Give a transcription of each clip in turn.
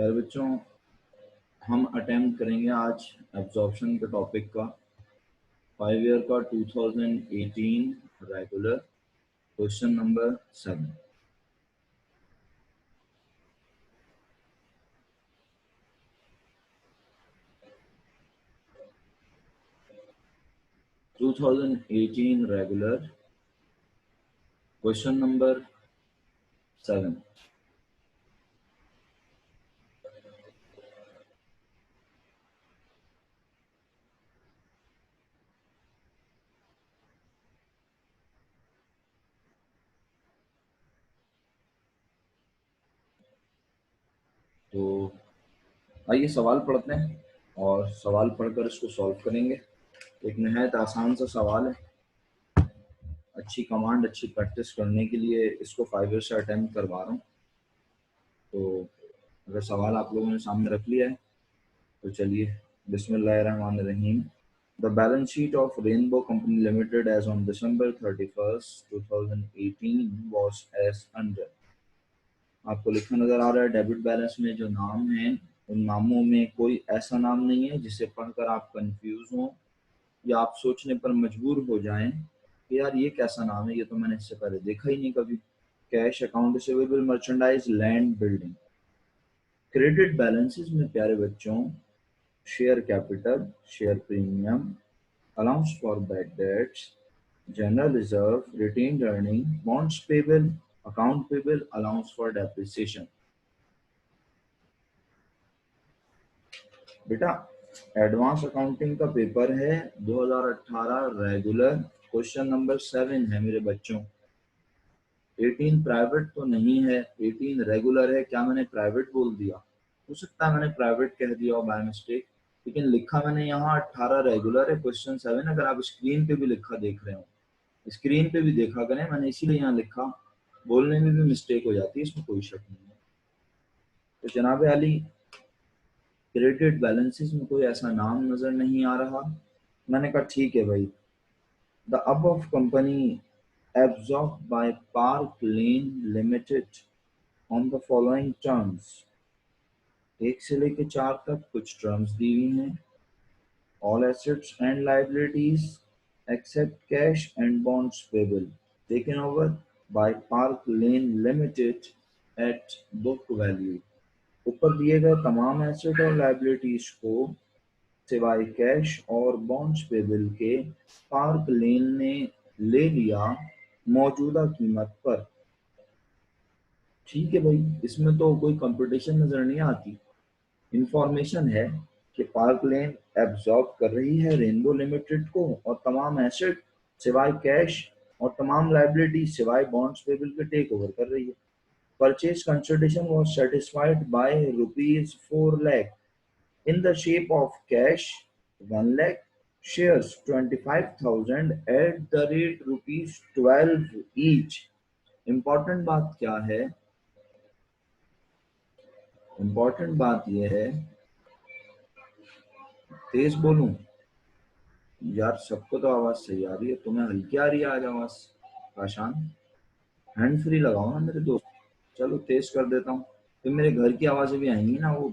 प्यारे बच्चों, हम अटेम्प्ट करेंगे आज एब्जॉर्प्शन के टॉपिक का 5 ईयर का 2018 regular question number 7। Regular question number 7। तो आइए सवाल पढ़ते हैं और सवाल पढ़कर इसको सॉल्व करेंगे। एक निहायत आसान सा सवाल है। अच्छी कमांड, अच्छी प्रैक्टिस करने के लिए इसको 5 ईयर से अटेम्प्ट करवा रहा हूँ। तो अगर सवाल आप लोगों ने सामने रख लिया है तो चलिए बिस्मिल्लाहिर्रहमानिर्रहीम। The balance sheet of Rainbow Company Limited as on December 31st, 2018 was as under। आपको लिखा नजर आ रहा है डेबिट बैलेंस में जो नाम है उन नामों में कोई ऐसा नाम नहीं है जिसे पढ़कर आप कंफ्यूज हो या आप सोचने पर मजबूर हो जाएं कि यार ये कैसा नाम है, ये तो मैंने इससे पहले देखा ही नहीं कभी। Cash, account receivable, merchandise, land, building. Credit balances में प्यारे बच्चों share capital, share premium, allowance for bad debts, general reserve, retained earning, bonds payable, account payable, allowance for depreciation। बेटा एडवांस अकाउंटिंग का पेपर है 2018 रेगुलर क्वेश्चन नंबर 7 है मेरे बच्चों। 18 private तो नहीं है, 18 रेगुलर है। क्या मैंने प्राइवेट बोल दिया? हो सकता है मैंने प्राइवेट कह दिया हो बाय मिस्टेक, लेकिन लिखा मैंने यहाँ 18 रेगुलर है क्वेश्चन 7। अगर आप स्क्रीन पे भी लिखा देख रहे हो, स्क्रीन पे भी देखा करें, मैंने इसीलिए यहाँ लिखा। बोलने में भी मिस्टेक हो जाती है, इसमें कोई शक नहीं है। तो जनाब अली, क्रेडिट बैलेंसेस में कोई ऐसा नाम नजर नहीं आ रहा। मैंने कहा ठीक है भाई। The above company absorbed bye park lane limited on the following terms. 1 से लेके 4 तक कुछ टर्म्स दी हुई हैं। All assets and liabilities except cash and bonds payable taken over by Park Lane Limited at book value। ऊपर दिए गए तमाम एसेट और लाइबिलिटीज को सिवाय कैश और बॉन्ड्स पेबल के पार्क लेन ने ले लिया मौजूदा कीमत पर। ठीक है भाई, इसमें तो कोई कंपटीशन नजर नहीं आती। इंफॉर्मेशन है कि पार्क लेन एब्जॉर्ब कर रही है रेनबो लिमिटेड को और तमाम एसेट सिवाय कैश और तमाम लाइबिलिटी सिवाय बॉन्ड्स पेबल के टेक ओवर कर रही है। Purchase consideration was satisfied by rupees 4 lakh in the shape of cash 1 lakh, shares 25,000 at the rate rupees 12 each. Important बात क्या है? इंपॉर्टेंट बात यह है, तेज बोलूं यार? सबको तो आवाज सही आ रही है, तुम्हें हल्की आ रही है आज आवाज? आशान, हैंड फ्री लगाओ ना मेरे दोस्त। चलो तेज कर देता हूँ, फिर मेरे घर की आवाजें भी आएंगी ना। वो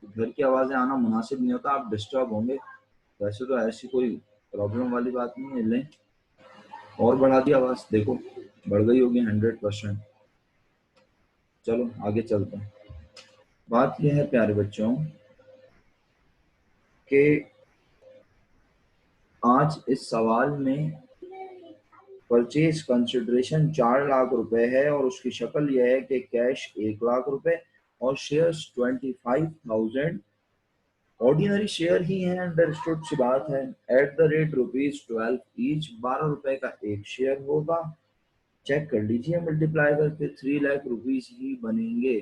घर की आवाजें आना मुनासिब नहीं होता, आप डिस्टर्ब होंगे। वैसे तो ऐसी कोई प्रॉब्लम वाली बात नहीं है। लें और बढ़ा दी आवाज, देखो बढ़ गई होगी 100%। चलो आगे चलते हैं। बात यह है प्यारे बच्चों कि आज इस सवाल में परचेज कंसिडरेशन 4 लाख रुपए है और उसकी शक्ल यह है कि कैश 1 लाख रुपए और शेयर्स 25,000 ऑर्डिनरी शेयर ही है। अंडरस्टूड सी बात है। At the rate rupees 12 each, 12 रुपए का एक शेयर होगा। चेक कर लीजिए, मल्टीप्लाई करके 3 लाख रुपीज ही बनेंगे।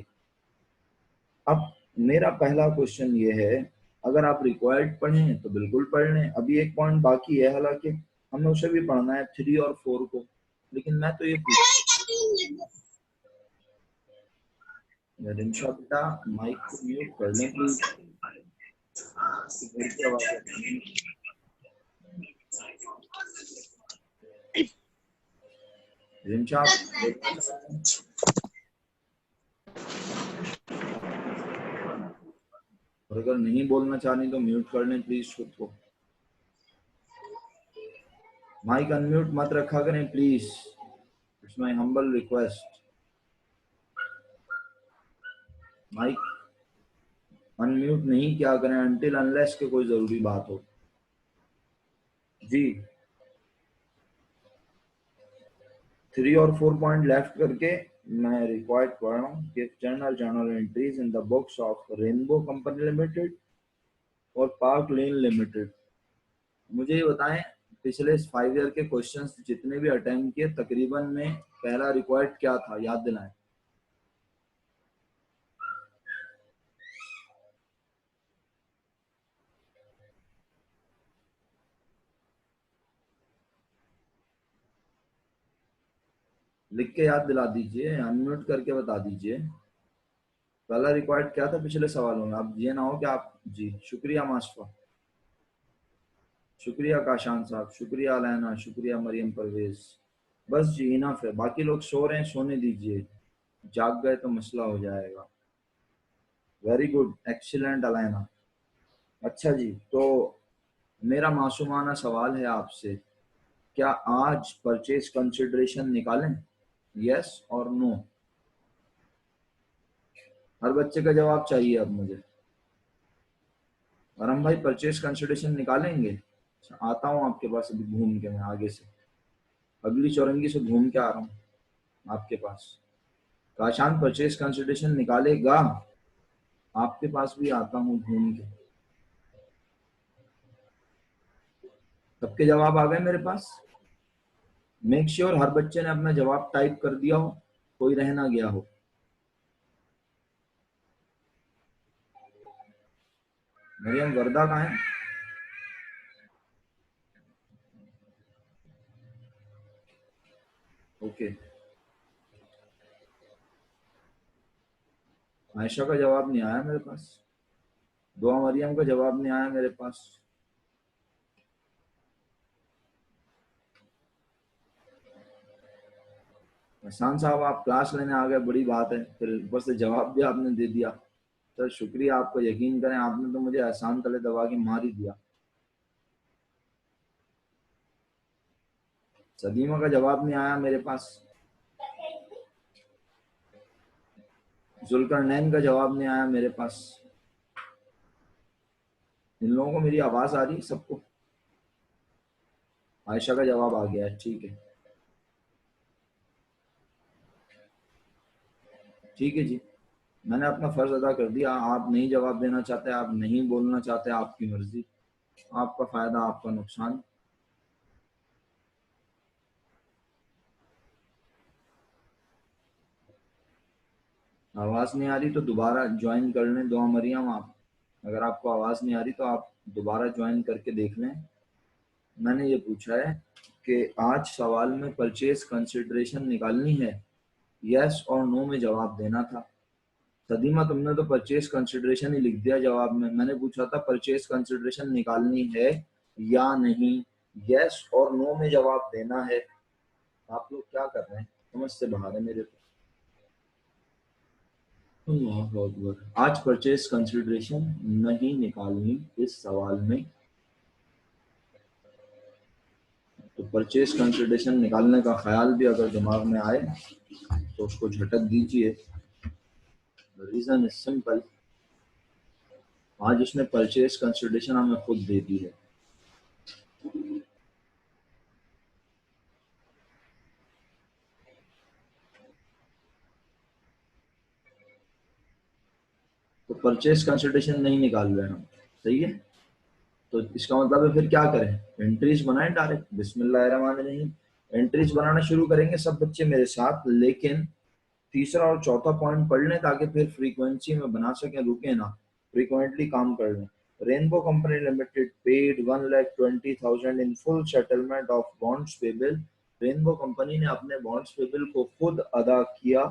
अब मेरा पहला क्वेश्चन ये है, अगर आप रिक्वायर्ड पढ़ें तो बिल्कुल पढ़ लें। अभी एक पॉइंट बाकी है, हालांकि हमें उसे भी पढ़ना है 3 और 4 को, लेकिन मैं तो ये रिंशा बेटा माइक को म्यूट कर लें प्लीज, घर की आवाज आ रही है। रिंशा और अगर नहीं बोलना चाह रही तो म्यूट कर लें प्लीज खुद को। माइक अनम्यूट मत रखा करें please, it's my humble request. Mike unmute नहीं क्या करें अनटिल अनलेस के कोई जरूरी बात हो। जी 3 और 4 पॉइंट लेफ्ट करके मैं रिक्वायर्ड कर रहा हूँ कि journal entries in the books of rainbow company limited और पार्क लेन लिमिटेड। मुझे ये बताएं पिछले 5 ईयर के क्वेश्चंस जितने भी अटेम्प्ट किए तकरीबन में पहला रिक्वायर्ड क्या था, याद दिलाएं। लिख के याद दिला दीजिए, अनम्यूट करके बता दीजिए पहला रिक्वायर्ड क्या था पिछले सवालों में। आप ये ना हो कि आप जी शुक्रिया माशफा, शुक्रिया काशान साहब, शुक्रिया अलैना, शुक्रिया मरियम परवेज। बस जी इनफ है, बाकी लोग सो रहे हैं सोने दीजिए, जाग गए तो मसला हो जाएगा। वेरी गुड एक्सीलेंट अलैना। अच्छा जी, तो मेरा मासूमाना सवाल है आपसे, क्या आज परचेज कंसिडरेशन निकालें, यस और नो? हर बच्चे का जवाब चाहिए अब मुझे। और हम भाई परचेज कंसिडरेशन निकालेंगे। आता हूँ आपके पास अभी घूम के, मैं आगे से अगली चौरंगी से घूम के आ रहा हूँ आपके पास। काशान परचेज कंसिडरेशन निकालेगा, आपके पास भी आता हूँ घूम के। सबके जवाब आ गए मेरे पास। मेक श्योर हर बच्चे ने अपना जवाब टाइप कर दिया हो, कोई रह ना गया हो। मरियम वर्दा कहाँ है? ओके, आयशा का जवाब नहीं आया मेरे पास, दुआ मरियम का जवाब नहीं आया मेरे पास। एहसान साहब आप क्लास लेने आ गए, बड़ी बात है, फिर ऊपर से जवाब भी आपने दे दिया। सर शुक्रिया, आपको यकीन करें आपने तो मुझे एहसान तले दबा के मार ही दिया। सदीमा का जवाब नहीं आया मेरे पास, जुल्करनैन का जवाब नहीं आया मेरे पास। इन लोगों को मेरी आवाज आ रही है सबको? आयशा का जवाब आ गया है, ठीक है ठीक है जी, मैंने अपना फर्ज अदा कर दिया। आप नहीं जवाब देना चाहते, आप नहीं बोलना चाहते, आपकी मर्जी, आपका फायदा आपका नुकसान। आवाज नहीं आ रही तो दोबारा ज्वाइन कर लें दुआ मरियम आप। अगर आपको आवाज नहीं आ रही तो आप दोबारा ज्वाइन करके देख लें। मैंने ये पूछा है कि आज सवाल में परचेज कंसिडरेशन निकालनी है, यस और नो में जवाब देना था। सदीमा तुमने तो परचेज कंसिडरेशन ही लिख दिया जवाब में, मैंने पूछा था परचेज कंसिडरेशन निकालनी है या नहीं, यस और नो में जवाब देना है। आप लोग क्या कर रहे हैं, समझ से बाहर है मेरे तो। अल्लाहु अकबर। आज परचेज कंसिडरेशन नहीं निकालनी इस सवाल में, तो परचेज कंसिडरेशन निकालने का ख्याल भी अगर दिमाग में आए तो उसको झटक दीजिए। रीजन इज सिंपल, आज उसने परचेज कंसिडरेशन हमें खुद दे दी है। तो परचेज कंसिडरेशन नहीं निकाल रहे हम, सही है। तो इसका मतलब है फिर क्या करें, एंट्रीज बनाएं डायरेक्ट, बिस्मिल्लाहिर्रहमानिर्रहीम। एंट्रीज बनाना शुरू करेंगे सब बच्चे मेरे साथ, लेकिन तीसरा और चौथा पॉइंट पढ़ लें ताकि फिर फ्रीक्वेंसी में बना सकें, रुके ना, फ्रीक्वेंटली काम कर लें। Rainbow company limited paid 1,20,000 in full settlement of bonds payable. Rainbow company ने अपने बॉन्ड्स पेबल को खुद अदा किया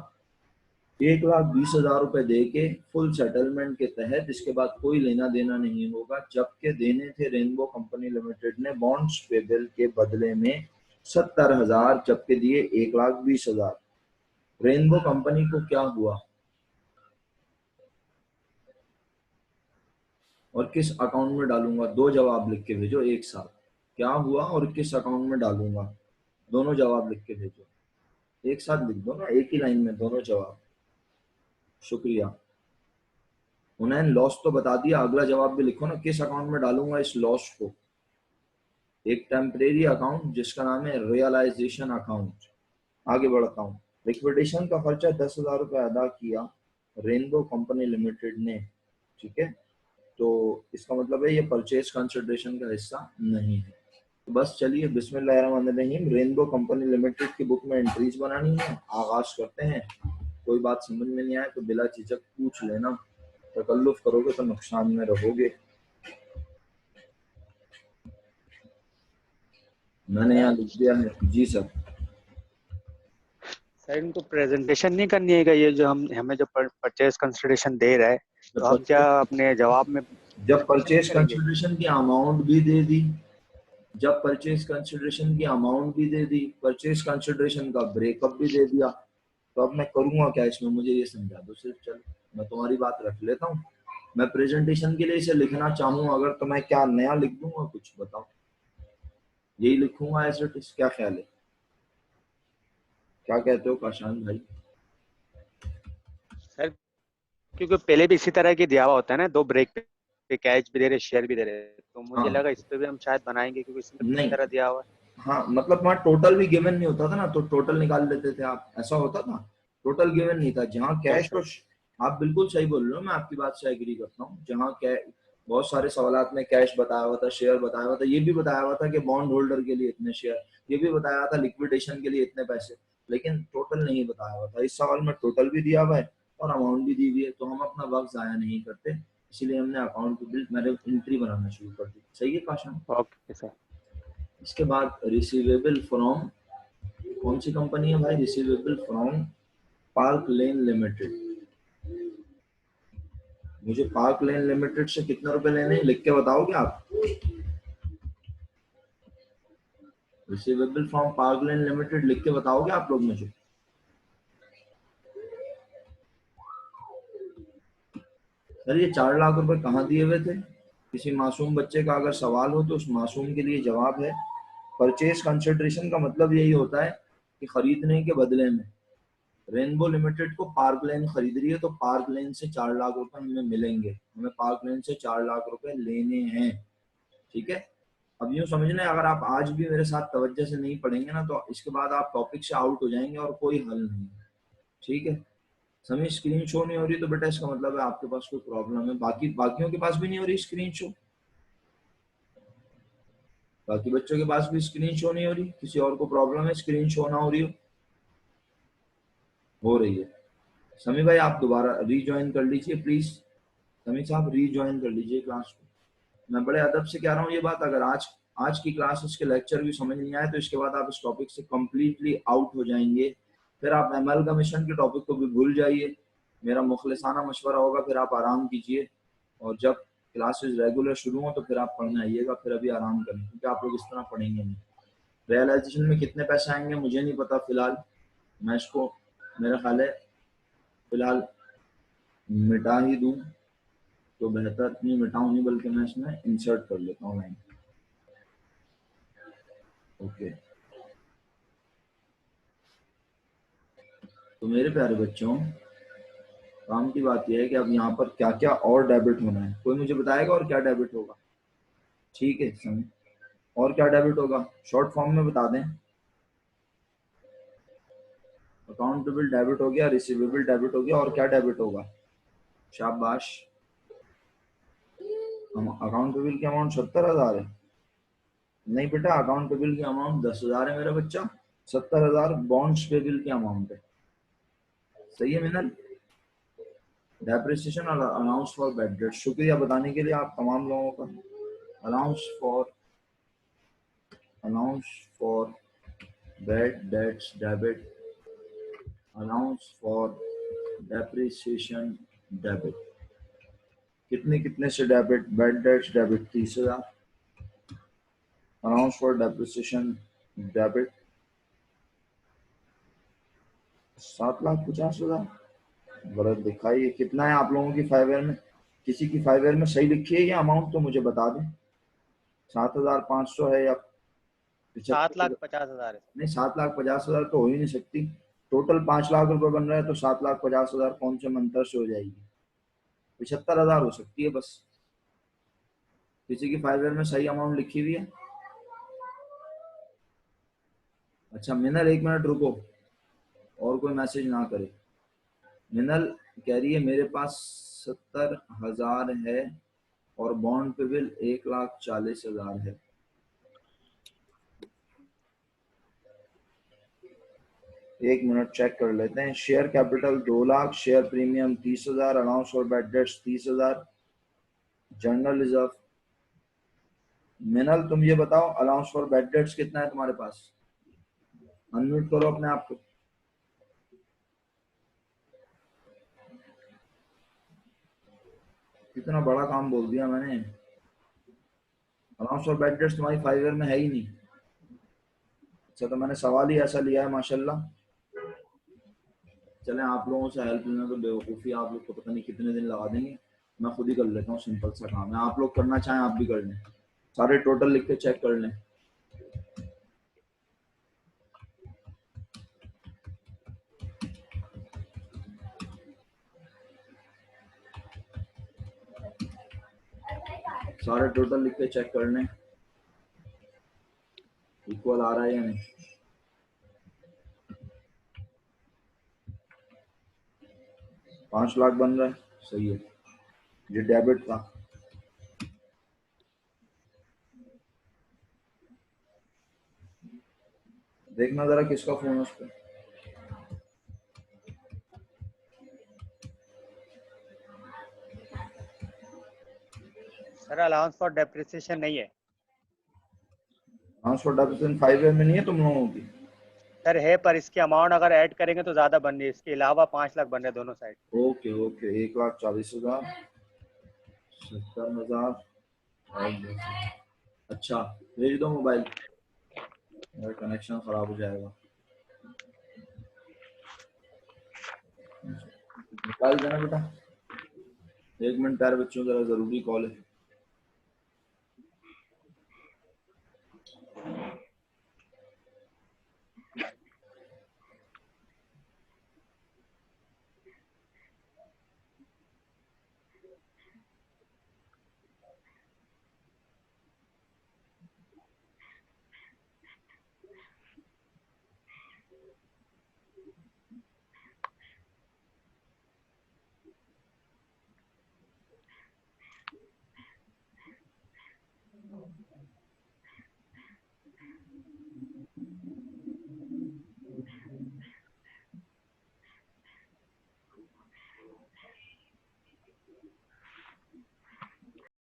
1,20,000 रुपए दे के फुल सेटलमेंट के तहत। इसके बाद कोई लेना देना नहीं होगा, जबकि देने थे रेनबो कंपनी लिमिटेड ने बॉन्ड्स पेबल के बदले में 70,000, जबकि दिए 1,20,000। रेनबो कंपनी को क्या हुआ? और किस अकाउंट में डालूंगा, दो जवाब लिख के भेजो एक साथ, क्या हुआ और किस अकाउंट में डालूंगा, दोनों जवाब लिख के भेजो। एक साथ लिख दो ना, एक ही लाइन में दोनों जवाब। शुक्रिया। उन्हें लॉस तो बता दिया, अगला जवाब भी लिखो ना, किस अकाउंट में डालूंगा इस लॉस को। एक टेम्परेरी अकाउंट जिसका नाम है रियलाइजेशन अकाउंट। आगे बढ़ता हूँ। लिक्विडेशन का खर्चा 10,000 रुपये अदा किया रेनबो कंपनी लिमिटेड ने, ठीक है। तो इसका मतलब है ये परचेज कंसिडरेशन का हिस्सा नहीं है। तो बस चलिए बिस्मिल्लाहिर्रहमानिर्रहीम, रेनबो कंपनी लिमिटेड की बुक में एंट्रीज बनानी है, आगाज करते हैं। कोई बात समझ में नहीं आए तो बिला झिझक पूछ लेना, तकल्लुफ करोगे तो नुकसान में रहोगे। मैंने यहाँ लिख दिया है जी सर। सर इनको प्रेजेंटेशन नहीं करनी है क्या, ये जो हम हमें जो परचेज कंसिडरेशन दे रहा है, तो हम क्या अपने जवाब में जब प्रेजेंटेशन नहीं परचेज करेंगे? कंसिडरेशन की अमाउंट भी दे दी, जब परचेज कंसिडरेशन की अमाउंट भी दे दी, परचेज कंसिडरेशन का ब्रेकअप भी दे दिया, तो अब मैं करूंगा क्या इसमें, मुझे ये समझा दो सिर्फ। चलो मैं तुम्हारी बात रख लेता हूँ। मैं प्रेजेंटेशन के लिए इसे लिखना चाहूँ अगर, तो मैं क्या नया लिख दूंगा, कुछ बताओ। यही लिखूंगा ऐसे, क्या ख्याल है, क्या कहते हो काशान भाई? सर क्योंकि पहले भी इसी तरह की दिया हुआ होता है ना, दो ब्रेक पे कैच भी दे रहे, शेयर भी दे रहे, तो मुझे हाँ लगा इस पे भी हम शायद बनाएंगे क्योंकि इसमें भी इसी नहीं, तरह दिया हुआ है। हाँ मतलब वहाँ टोटल भी गिवन नहीं होता था ना, तो टोटल निकाल लेते थे आप, ऐसा होता था। टोटल गिवन नहीं था, जहाँ कैश कैसे? और आप बिल्कुल सही बोल रहे हो, मैं आपकी बात से एग्री करता हूँ। जहाँ बहुत सारे सवालात में कैश बताया हुआ था, शेयर बताया हुआ था, ये भी बताया हुआ था कि बॉन्ड होल्डर के लिए इतने शेयर, ये भी बताया हुआ था लिक्विडेशन के लिए इतने पैसे, लेकिन टोटल नहीं बताया हुआ था। इस सवाल में टोटल भी दिया हुआ है और अमाउंट भी दी हुई है, तो हम अपना वक्त जाया नहीं करते, इसीलिए हमने अकाउंट बिल मैंने एंट्री बनाना शुरू कर दी। सही है काशन? Okay sir. इसके बाद रिसीवेबल फ्रॉम, कौन सी कंपनी है भाई? Receivable from park lane limited. मुझे पार्क लेन लिमिटेड से कितने रुपए लेने हैं लिख के बताओगे आप? Receivable from park lane limited लिख के बताओगे आप लोग मुझे? सर ये 4 लाख रुपए कहाँ दिए हुए थे? किसी मासूम बच्चे का अगर सवाल हो तो उस मासूम के लिए जवाब है, परचेज कंसिडरेशन का मतलब यही होता है कि खरीदने के बदले में रेनबो लिमिटेड को पार्क लेन खरीद रही है, तो पार्क लेन से 4 लाख रुपए हमें मिलेंगे, हमें पार्क लेन से 4 लाख रुपए लेने हैं, ठीक है। अब यूं समझ लें, अगर आप आज भी मेरे साथ तवज्जो से नहीं पढ़ेंगे ना, तो इसके बाद आप टॉपिक से आउट हो जाएंगे और कोई हल नहीं है, ठीक है। समी स्क्रीन शो नहीं हो रही तो बेटा इसका मतलब है आपके पास कोई प्रॉब्लम है, बाकियों के पास भी नहीं हो रही स्क्रीन शो, बाकी बच्चों के पास भी स्क्रीन शो नहीं हो रही, किसी और को प्रॉब्लम है स्क्रीन शो ना हो रही हो रही है। समी भाई आप दोबारा रीज्वाइन कर लीजिए प्लीज, समी साहब रीज्वाइन कर लीजिए क्लास को। मैं बड़े अदब से कह रहा हूँ ये बात, अगर आज आज की क्लास इसके लेक्चर भी समझ नहीं आए तो इसके बाद आप इस टॉपिक से कंप्लीटली आउट हो जाएंगे, फिर आप एमएलगमेशन के टॉपिक को भी भूल जाइए। मेरा मुखलिसाना मशवरा होगा, फिर आप आराम कीजिए, और जब क्लासेस रेगुलर शुरू हो तो फिर आप पढ़ने आइएगा, फिर अभी आराम करें क्योंकि आप लोग इस तरह पढ़ेंगे नहीं। रियलाइजेशन में कितने पैसे आएंगे मुझे नहीं पता फिलहाल, मैं इसको मेरा ख्याल है फिलहाल मिटा ही दूं तो बेहतर, नहीं मिटाऊं नहीं बल्कि मैं इसमें इंसर्ट कर लेता हूँ लाइन। ओके, तो मेरे प्यारे बच्चों, काम की बात यह है कि अब यहाँ पर क्या क्या और डेबिट होना है, कोई मुझे बताएगा और क्या डेबिट होगा? ठीक है समय, और क्या डेबिट होगा शॉर्ट फॉर्म में बता दें। अकाउंटेबल डेबिट हो गया, रिसीवेबल डेबिट हो गया, और क्या डेबिट होगा? शाबाश। अकाउंटेबल की अमाउंट 70,000 है? नहीं बेटा, अकाउंटेबल की अमाउंट 10,000 है मेरा बच्चा, 70,000 बॉन्ड्स पेबल की अमाउंट है। सही है मिनल? डेप्रिसिएशन और अलाउंस फॉर बैड डेट, शुक्रिया बताने के लिए आप तमाम लोगों का। Allowance for allowance for bad debts debit, allowance for depreciation debit. कितने कितने से debit? Bad debts debit 30,000, allowance for depreciation debit 7,50,000। गलत दिखाइए, कितना है आप लोगों की 5 ईयर में? किसी की 5 ईयर में सही लिखी है या अमाउंट तो मुझे बता दें। 7,500 है या 7,50,000 है। नहीं, 7,50,000 तो हो ही नहीं सकती। टोटल 5 लाख रुपए बन रहा है तो 7,50,000 कौन से मंत्र से हो जाएगी? 75,000 हो सकती है बस। किसी की 5 ईयर में सही अमाउंट लिखी हुई है। अच्छा मिनल, 1 मिनट रुको, और कोई मैसेज ना करे। मिनल कह रही है मेरे पास 70,000 है और बॉन्ड पे बिल 1,40,000 है। एक मिनट चेक कर लेते हैं। Share capital 2 lakh, share premium 30,000, allowance for bad debts 30,000, general reserve. मिनल तुम ये बताओ अलाउंस फॉर बैड डेट्स कितना है तुम्हारे पास? अनम्यूट करो अपने आप को। कितना बड़ा काम बोल दिया मैंने। अलाउंस फॉर बैड डेट्स तुम्हारी 5 ईयर में है ही नहीं। अच्छा तो मैंने सवाल ही ऐसा लिया है माशाल्लाह। चलें, आप लोगों से हेल्प लेना तो बेवकूफ़ी, आप लोग को पता नहीं कितने दिन लगा देंगे। मैं खुद ही कर लेता हूँ, सिंपल सा काम है। आप लोग करना चाहें आप भी कर लें, सारे टोटल लिख के चेक कर लें। सारे टोटल लिख के चेक कर लें, इक्वल आ रहा है या नहीं। ₹5 लाख बन रहा है, सही है। ये डेबिट था। देखना जरा किसका फोन है उस पर। सर अलाउंस फॉर डेप्रिसिएशन नहीं है। हाँ, छोटा परसेंट 5 ईयर में नहीं है तुम लोगों की? सर है, पर इसकी अमाउंट अगर ऐड करेंगे तो ज्यादा बन रही है, इसके अलावा 5 लाख बन रहे हैं दोनों साइड। ओके ओके, 1,40,000, 70,000 और अच्छा भेज दो मोबाइल, मेरा कनेक्शन खराब हो जाएगा। निकाल देना बेटा, 1 मिनट प्यारे बच्चों, जरा जरूरी कॉल है।